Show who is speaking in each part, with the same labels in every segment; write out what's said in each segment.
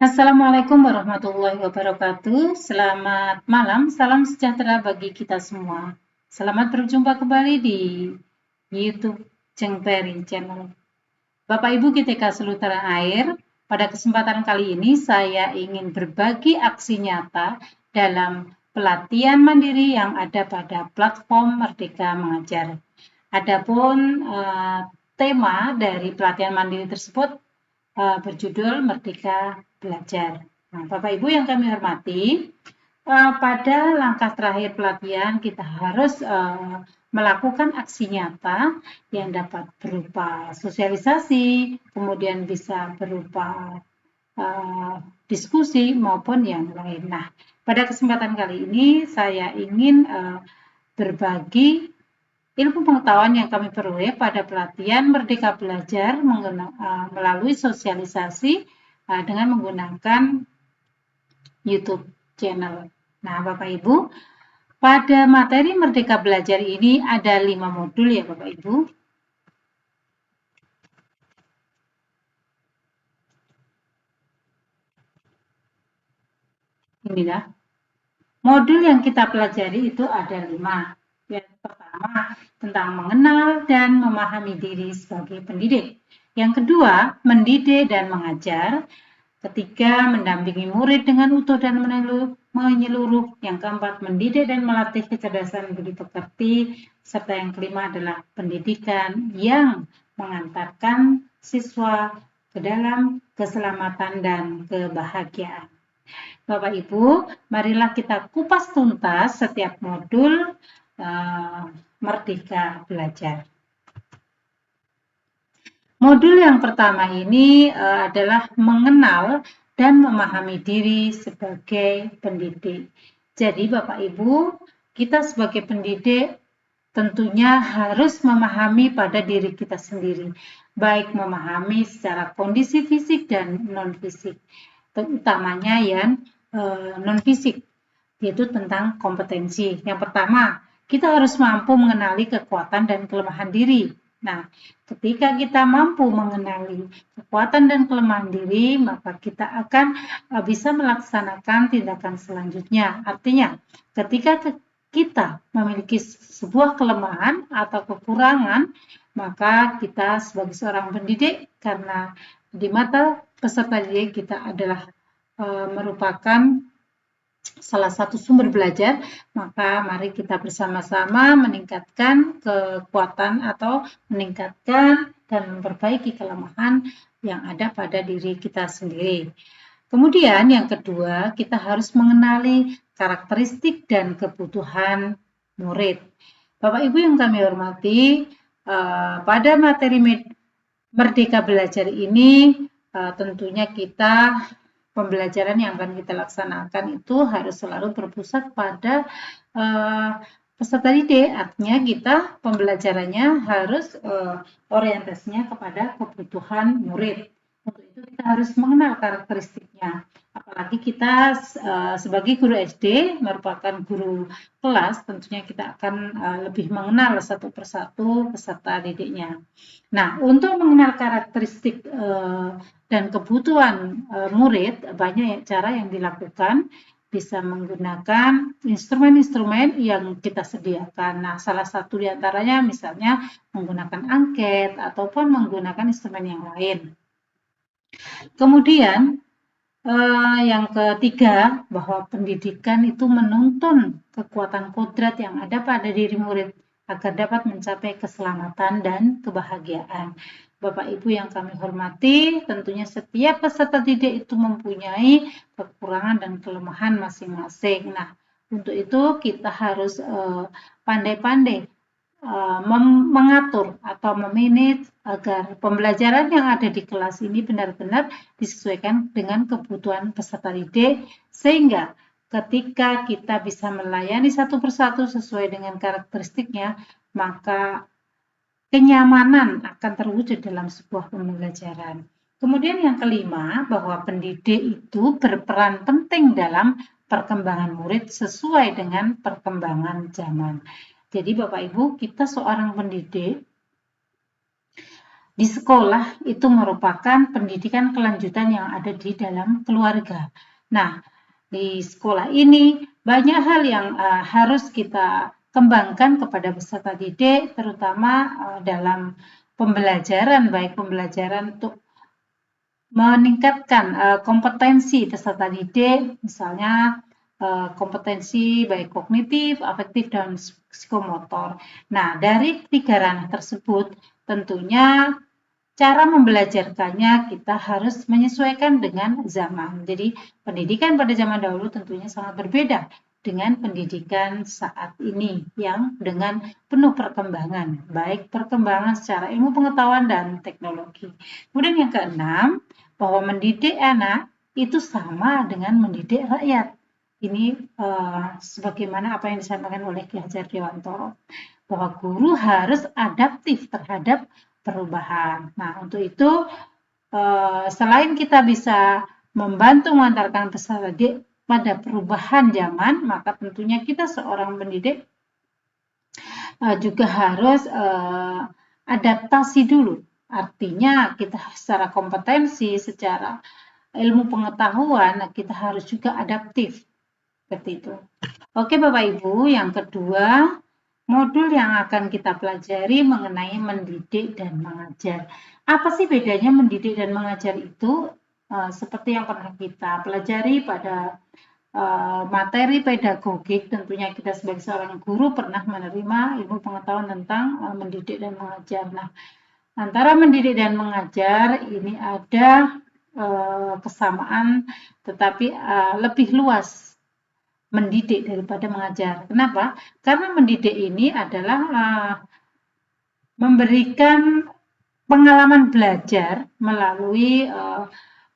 Speaker 1: Assalamualaikum warahmatullahi wabarakatuh. Selamat malam, salam sejahtera bagi kita semua. Selamat berjumpa kembali di YouTube Ceng Peri Channel. Bapak Ibu GTK seluruh tanah air, pada kesempatan kali ini saya ingin berbagi aksi nyata dalam pelatihan mandiri yang ada pada platform Merdeka Mengajar. Adapun tema dari pelatihan mandiri tersebut berjudul Merdeka Belajar. Nah, Bapak Ibu yang kami hormati, pada langkah terakhir pelatihan kita harus melakukan aksi nyata yang dapat berupa sosialisasi, kemudian bisa berupa diskusi maupun yang lain. Nah, pada kesempatan kali ini saya ingin berbagi ilmu pengetahuan yang kami peroleh pada pelatihan Merdeka Belajar melalui sosialisasi dengan menggunakan YouTube channel. Nah, Bapak Ibu, pada materi Merdeka Belajar ini ada 5 modul ya Bapak Ibu. Inilah. Modul yang kita pelajari itu ada 5. Yang pertama, tentang mengenal dan memahami diri sebagai pendidik. Yang kedua, mendidik dan mengajar. Ketiga, mendampingi murid dengan utuh dan menyeluruh. Yang keempat, mendidik dan melatih kecerdasan budi pekerti. Serta yang kelima adalah pendidikan yang mengantarkan siswa ke dalam keselamatan dan kebahagiaan. Bapak Ibu, marilah kita kupas tuntas setiap modul Merdeka Belajar. Modul yang pertama ini adalah mengenal dan memahami diri sebagai pendidik. Jadi Bapak Ibu, kita sebagai pendidik tentunya harus memahami pada diri kita sendiri, baik memahami secara kondisi fisik dan non-fisik, terutamanya yang non-fisik, yaitu tentang kompetensi. Yang pertama, kita harus mampu mengenali kekuatan dan kelemahan diri. Nah, ketika kita mampu mengenali kekuatan dan kelemahan diri, maka kita akan bisa melaksanakan tindakan selanjutnya. Artinya, ketika kita memiliki sebuah kelemahan atau kekurangan, maka kita sebagai seorang pendidik, karena di mata peserta didik kita adalah merupakan salah satu sumber belajar, maka mari kita bersama-sama meningkatkan kekuatan atau meningkatkan dan memperbaiki kelemahan yang ada pada diri kita sendiri. Kemudian yang kedua, kita harus mengenali karakteristik dan kebutuhan murid. Bapak Ibu yang kami hormati, pada materi Merdeka Belajar ini tentunya kita pembelajaran yang akan kita laksanakan itu harus selalu berpusat pada peserta didik. Artinya kita pembelajarannya harus orientasinya kepada kebutuhan murid. Untuk itu kita harus mengenal karakteristiknya. Apalagi kita sebagai guru SD merupakan guru kelas, tentunya kita akan lebih mengenal satu persatu peserta didiknya. Nah, untuk mengenal karakteristik dan kebutuhan murid, banyak cara yang dilakukan, bisa menggunakan instrumen-instrumen yang kita sediakan. Nah, salah satu di antaranya misalnya menggunakan angket ataupun menggunakan instrumen yang lain. Kemudian yang ketiga, bahwa pendidikan itu menuntun kekuatan kodrat yang ada pada diri murid agar dapat mencapai keselamatan dan kebahagiaan. Bapak Ibu yang kami hormati, tentunya setiap peserta didik itu mempunyai kekurangan dan kelemahan masing-masing. Nah, untuk itu kita harus pandai-pandai mengatur atau memanage agar pembelajaran yang ada di kelas ini benar-benar disesuaikan dengan kebutuhan peserta didik, sehingga ketika kita bisa melayani satu persatu sesuai dengan karakteristiknya, maka kenyamanan akan terwujud dalam sebuah pembelajaran. Kemudian yang kelima, bahwa pendidik itu berperan penting dalam perkembangan murid sesuai dengan perkembangan zaman. Jadi Bapak Ibu, kita seorang pendidik di sekolah itu merupakan pendidikan kelanjutan yang ada di dalam keluarga. Nah, di sekolah ini banyak hal yang harus kita kembangkan kepada peserta didik, terutama dalam pembelajaran, baik pembelajaran untuk meningkatkan kompetensi peserta didik, misalnya kompetensi baik kognitif, afektif, dan psikomotor. Nah, dari 3 ranah tersebut, tentunya cara membelajarkannya kita harus menyesuaikan dengan zaman. Jadi, pendidikan pada zaman dahulu tentunya sangat berbeda dengan pendidikan saat ini yang dengan penuh perkembangan, baik perkembangan secara ilmu pengetahuan dan teknologi. Kemudian yang keenam, bahwa mendidik anak itu sama dengan mendidik rakyat. Ini sebagaimana apa yang disampaikan oleh Ki Hajar Dewantoro, bahwa guru harus adaptif terhadap perubahan. Nah, untuk itu selain kita bisa membantu mengantarkan peserta didik pada perubahan zaman, maka tentunya kita seorang pendidik juga harus adaptasi dulu. Artinya kita secara kompetensi, secara ilmu pengetahuan, kita harus juga adaptif. Seperti itu. Oke Bapak Ibu, yang kedua, modul yang akan kita pelajari mengenai mendidik dan mengajar. Apa sih bedanya mendidik dan mengajar itu? Seperti yang pernah kita pelajari pada materi pedagogik, tentunya kita sebagai seorang guru pernah menerima ilmu pengetahuan tentang mendidik dan mengajar. Nah, antara mendidik dan mengajar ini ada kesamaan, tetapi lebih luas mendidik daripada mengajar. Kenapa? Karena mendidik ini adalah memberikan pengalaman belajar melalui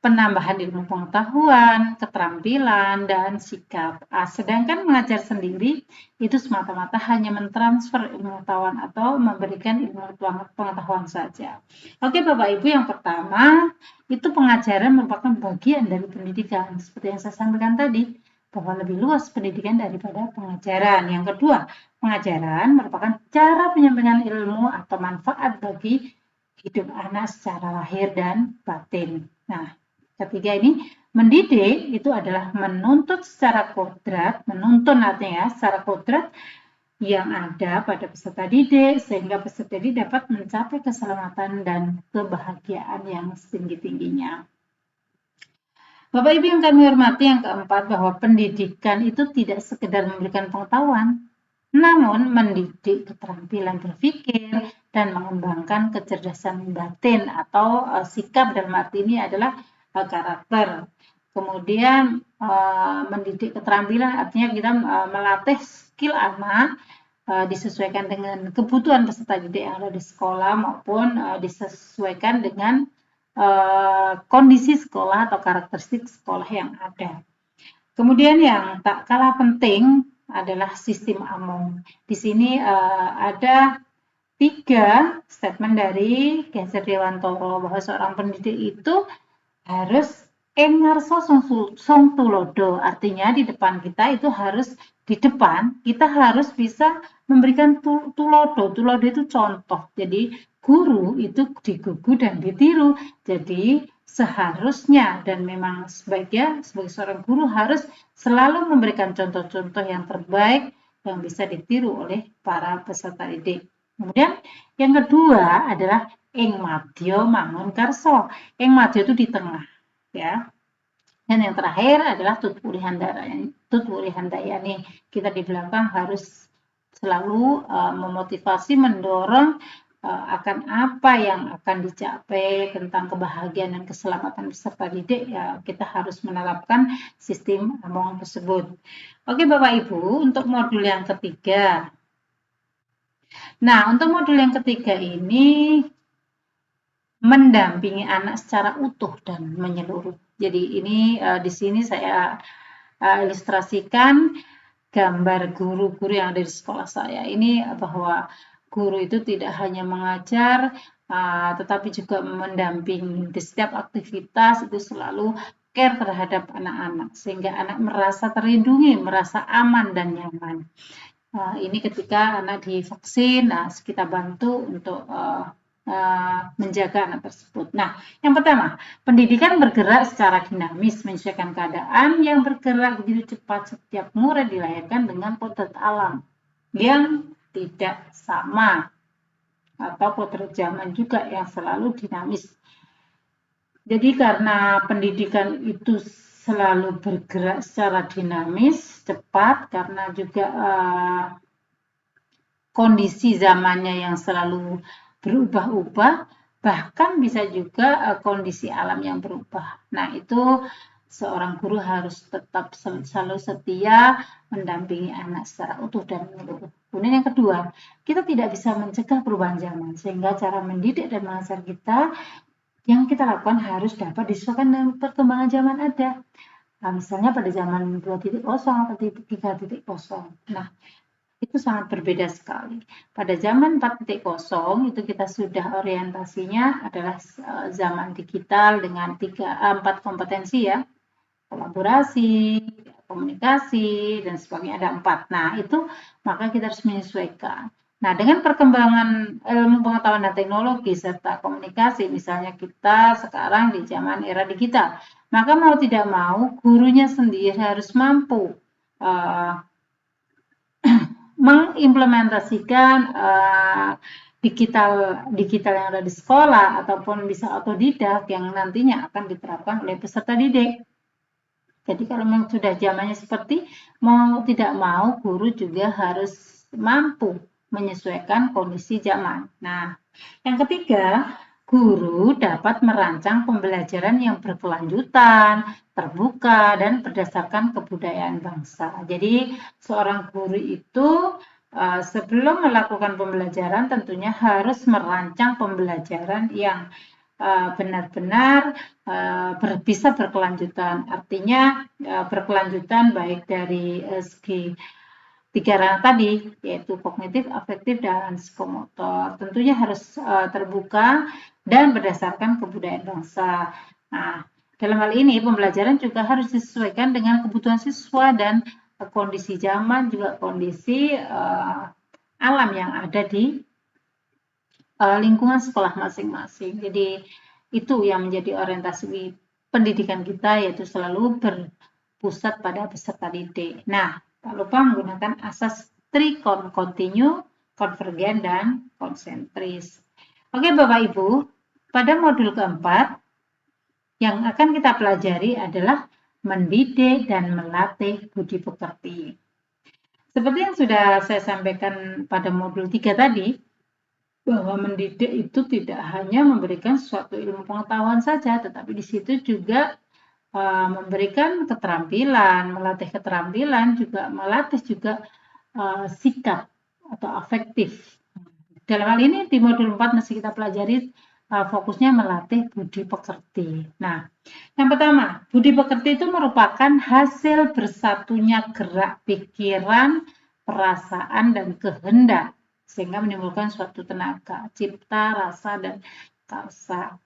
Speaker 1: penambahan ilmu pengetahuan, keterampilan, dan sikap. Sedangkan mengajar sendiri itu semata-mata hanya mentransfer ilmu pengetahuan atau memberikan ilmu pengetahuan saja. Oke Bapak Ibu, yang pertama itu pengajaran merupakan bagian dari pendidikan. Seperti yang saya sampaikan tadi, bahwa lebih luas pendidikan daripada pengajaran. Yang kedua, pengajaran merupakan cara penyampaian ilmu atau manfaat bagi hidup anak secara lahir dan batin. Nah, ketiga ini, mendidik itu adalah menuntut secara kodrat, menuntun artinya secara kodrat yang ada pada peserta didik, sehingga peserta didik dapat mencapai keselamatan dan kebahagiaan yang setinggi-tingginya. Bapak Ibu yang kami hormati, yang keempat, bahwa pendidikan itu tidak sekedar memberikan pengetahuan, namun mendidik keterampilan berpikir dan mengembangkan kecerdasan batin atau sikap, dalam arti ini adalah karakter. Kemudian mendidik keterampilan artinya kita melatih skill anak disesuaikan dengan kebutuhan peserta didik yang ada di sekolah maupun disesuaikan dengan kondisi sekolah atau karakteristik sekolah yang ada. Kemudian yang tak kalah penting adalah sistem AMONG. Di sini ada 3 statement dari Ki Hajar Dewantoro bahwa seorang pendidik itu harus ngarso song tulodo, artinya di depan kita itu harus di depan kita harus bisa memberikan tulodo. Tulodo itu contoh. Jadi guru itu digugu dan ditiru. Jadi seharusnya dan memang sebaiknya sebagai seorang guru harus selalu memberikan contoh-contoh yang terbaik yang bisa ditiru oleh para peserta didik. Kemudian yang kedua adalah ing madya mangun karso. Ing madya itu di tengah, ya. Dan yang terakhir adalah tutpuri handayani. Kita di belakang harus selalu memotivasi, mendorong akan apa yang akan dicapai tentang kebahagiaan dan keselamatan peserta didik, ya kita harus menerapkan sistem AMONG tersebut. Oke Bapak Ibu, untuk modul yang ketiga. Nah, untuk modul yang ketiga ini mendampingi anak secara utuh dan menyeluruh. Jadi ini di sini saya ilustrasikan gambar guru-guru yang ada di sekolah saya ini, bahwa guru itu tidak hanya mengajar, tetapi juga mendampingi di setiap aktivitas itu selalu care terhadap anak-anak, sehingga anak merasa terlindungi, merasa aman dan nyaman. Ini ketika anak divaksin, kita bantu untuk menjaga anak tersebut. Nah, yang pertama, pendidikan bergerak secara dinamis, menyesuaikan keadaan yang bergerak begitu cepat. Setiap murid dilahirkan dengan kodrat alam yang tidak sama, atau kodrat zaman juga yang selalu dinamis. Jadi karena pendidikan itu selalu bergerak secara dinamis, cepat, karena juga kondisi zamannya yang selalu berubah-ubah, bahkan bisa juga kondisi alam yang berubah. Nah, itu seorang guru harus tetap selalu setia mendampingi anak secara utuh dan menyeluruh. Kemudian yang kedua, kita tidak bisa mencegah perubahan zaman, sehingga cara mendidik dan mengajar kita yang kita lakukan harus dapat disesuaikan dengan perkembangan zaman ada. Nah, misalnya pada zaman 2.0 atau 3.0. Nah, itu sangat berbeda sekali. Pada zaman 4.0 itu kita sudah orientasinya adalah zaman digital dengan 4 kompetensi ya. Kolaborasi, komunikasi, dan sebagainya ada 4. Nah, itu maka kita harus menyesuaikan. Nah, dengan perkembangan ilmu pengetahuan dan teknologi serta komunikasi, misalnya kita sekarang di zaman era digital, maka mau tidak mau gurunya sendiri harus mampu mengimplementasikan digital yang ada di sekolah ataupun bisa otodidak yang nantinya akan diterapkan oleh peserta didik. Jadi kalau memang sudah zamannya seperti mau tidak mau guru juga harus mampu menyesuaikan kondisi zaman. Nah, yang ketiga, guru dapat merancang pembelajaran yang berkelanjutan, terbuka, dan berdasarkan kebudayaan bangsa. Jadi, seorang guru itu sebelum melakukan pembelajaran tentunya harus merancang pembelajaran yang benar-benar bisa berkelanjutan. Artinya berkelanjutan baik dari segi 3 ranah tadi, yaitu kognitif, afektif, dan psikomotor. Tentunya harus terbuka dan berdasarkan kebudayaan bangsa. Nah, dalam hal ini pembelajaran juga harus disesuaikan dengan kebutuhan siswa dan kondisi zaman, juga kondisi alam yang ada di lingkungan sekolah masing-masing. Jadi itu yang menjadi orientasi pendidikan kita, yaitu selalu berpusat pada peserta didik. Nah, tak lupa menggunakan asas trikon kontinu, konvergen, dan konsentris. Oke Bapak Ibu, pada modul keempat yang akan kita pelajari adalah mendidik dan melatih budi pekerti. Seperti yang sudah saya sampaikan pada modul 3 tadi, bahwa mendidik itu tidak hanya memberikan suatu ilmu pengetahuan saja, tetapi di situ juga memberikan keterampilan, melatih keterampilan, juga melatih juga sikap atau afektif. Dalam hal ini di modul 4 masih kita pelajari fokusnya melatih budi pekerti. Nah, yang pertama, budi pekerti itu merupakan hasil bersatunya gerak pikiran, perasaan, dan kehendak sehingga menimbulkan suatu tenaga, cipta, rasa, dan karsa.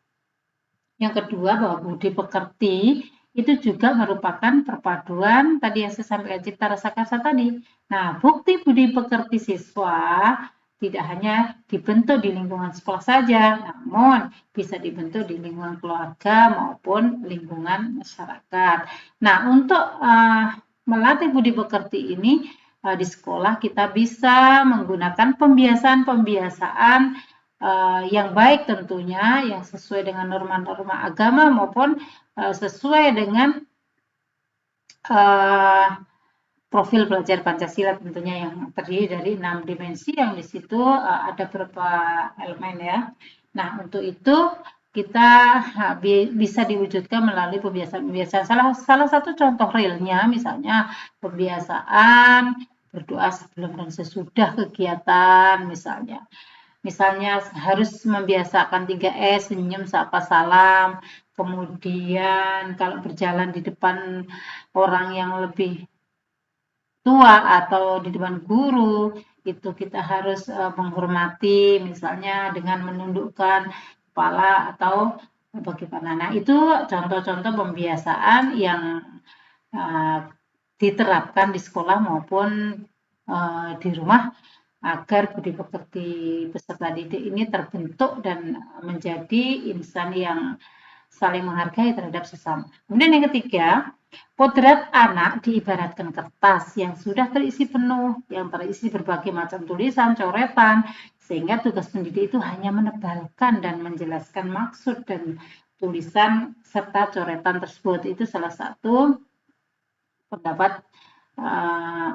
Speaker 1: Yang kedua, bahwa budi pekerti itu juga merupakan perpaduan tadi yang saya sampaikan cipta, rasa, karsa tadi. Nah, bukti budi pekerti siswa tidak hanya dibentuk di lingkungan sekolah saja, namun bisa dibentuk di lingkungan keluarga maupun lingkungan masyarakat. Nah, untuk melatih budi pekerti ini di sekolah kita bisa menggunakan pembiasaan-pembiasaan yang baik tentunya, yang sesuai dengan norma-norma agama maupun sesuai dengan profil belajar Pancasila tentunya yang terdiri dari 6 dimensi yang di situ ada beberapa elemen ya. Nah, untuk itu kita bisa diwujudkan melalui pembiasaan-pembiasaan. Salah satu contoh realnya misalnya pembiasaan berdoa sebelum dan sesudah kegiatan misalnya. Misalnya harus membiasakan 3S, senyum, sapa, salam. Kemudian kalau berjalan di depan orang yang lebih tua atau di depan guru, itu kita harus menghormati misalnya dengan menundukkan kepala atau bagaimana. Nah, itu contoh-contoh pembiasaan yang diterapkan di sekolah maupun di rumah agar budi pekerti peserta didik ini terbentuk dan menjadi insan yang saling menghargai terhadap sesama. Kemudian yang ketiga, kodrat anak diibaratkan kertas yang sudah terisi penuh, yang terisi berbagai macam tulisan, coretan, sehingga tugas pendidik itu hanya menebalkan dan menjelaskan maksud dan tulisan serta coretan tersebut. Itu salah satu pendapat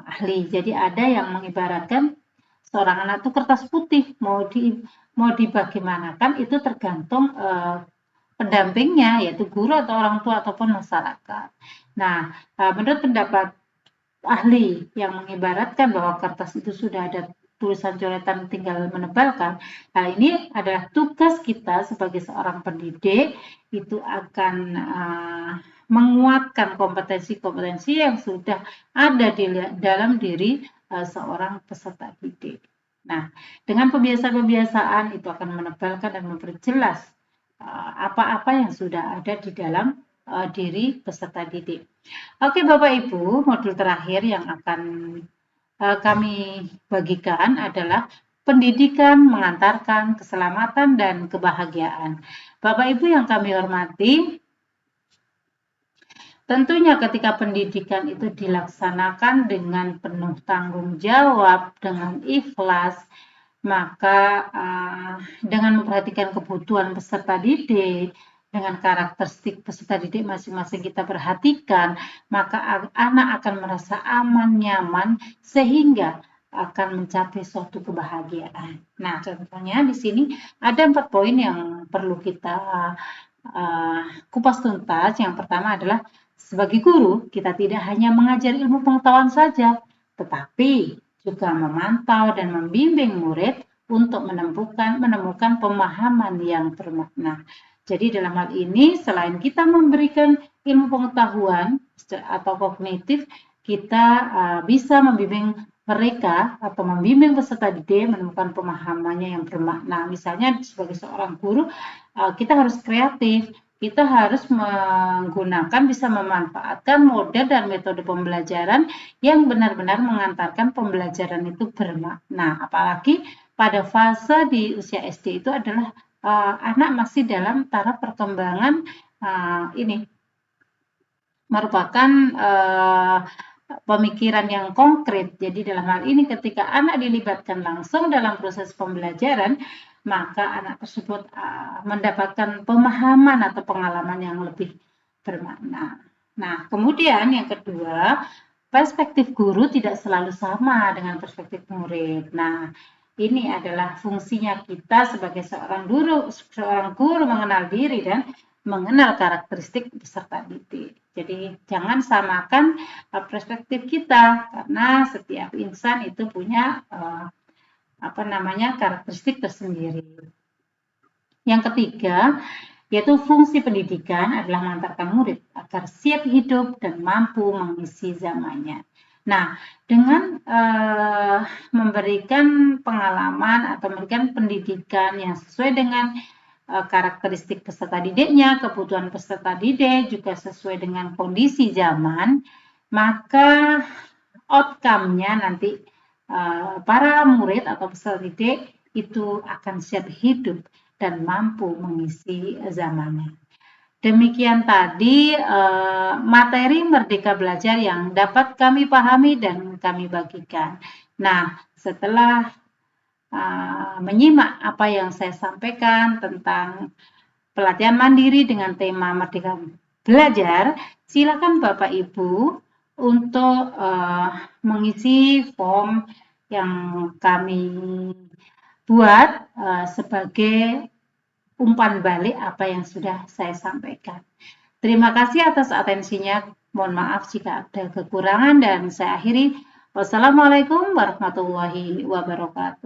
Speaker 1: ahli. Jadi ada yang mengibaratkan seorang anak itu kertas putih, mau dibagaimanakan itu tergantung pendampingnya, yaitu guru atau orang tua ataupun masyarakat. Nah, menurut pendapat ahli yang mengibaratkan bahwa kertas itu sudah ada tulisan coretan tinggal menebalkan, hal ini adalah tugas kita sebagai seorang pendidik itu akan menguatkan kompetensi-kompetensi yang sudah ada di dalam diri seorang peserta didik. Nah, dengan pembiasaan-pembiasaan itu akan menebalkan dan memperjelas apa-apa yang sudah ada di dalam diri peserta didik. Oke Bapak Ibu, modul terakhir yang akan kami bagikan adalah pendidikan mengantarkan keselamatan dan kebahagiaan. Bapak Ibu yang kami hormati, tentunya ketika pendidikan itu dilaksanakan dengan penuh tanggung jawab, dengan ikhlas, maka dengan memperhatikan kebutuhan peserta didik, dengan karakteristik peserta didik masing-masing kita perhatikan, maka anak akan merasa aman, nyaman, sehingga akan mencapai suatu kebahagiaan. Nah, contohnya di sini ada 4 poin yang perlu kita kupas tuntas. Yang pertama adalah sebagai guru, kita tidak hanya mengajar ilmu pengetahuan saja, tetapi juga memantau dan membimbing murid untuk menemukan pemahaman yang bermakna. Jadi dalam hal ini, selain kita memberikan ilmu pengetahuan atau kognitif, kita bisa membimbing mereka atau membimbing peserta didik menemukan pemahamannya yang bermakna. Misalnya sebagai seorang guru, kita harus kreatif. Kita harus menggunakan, bisa memanfaatkan model dan metode pembelajaran yang benar-benar mengantarkan pembelajaran itu bermakna. Apalagi pada fase di usia SD itu adalah anak masih dalam taraf perkembangan ini merupakan pemikiran yang konkret. Jadi dalam hal ini ketika anak dilibatkan langsung dalam proses pembelajaran, maka anak tersebut mendapatkan pemahaman atau pengalaman yang lebih bermakna. Nah, kemudian yang kedua, perspektif guru tidak selalu sama dengan perspektif murid. Nah, ini adalah fungsinya kita sebagai seorang guru mengenal diri dan mengenal karakteristik peserta didik. Jadi jangan samakan perspektif kita, karena setiap insan itu punya karakteristik tersendiri. Yang ketiga, yaitu fungsi pendidikan adalah mengantarkan murid agar siap hidup dan mampu mengisi zamannya. Nah, dengan memberikan pengalaman atau memberikan pendidikan yang sesuai dengan karakteristik peserta didiknya, kebutuhan peserta didik, juga sesuai dengan kondisi zaman, maka outcome-nya nanti para murid atau peserta didik itu akan siap hidup dan mampu mengisi zamannya. Demikian tadi materi Merdeka Belajar yang dapat kami pahami dan kami bagikan. Nah, setelah menyimak apa yang saya sampaikan tentang pelatihan mandiri dengan tema Merdeka Belajar, silakan Bapak Ibu untuk mengisi form yang kami buat sebagai umpan balik apa yang sudah saya sampaikan. Terima kasih atas atensinya. Mohon maaf jika ada kekurangan dan saya akhiri. Wassalamualaikum warahmatullahi wabarakatuh.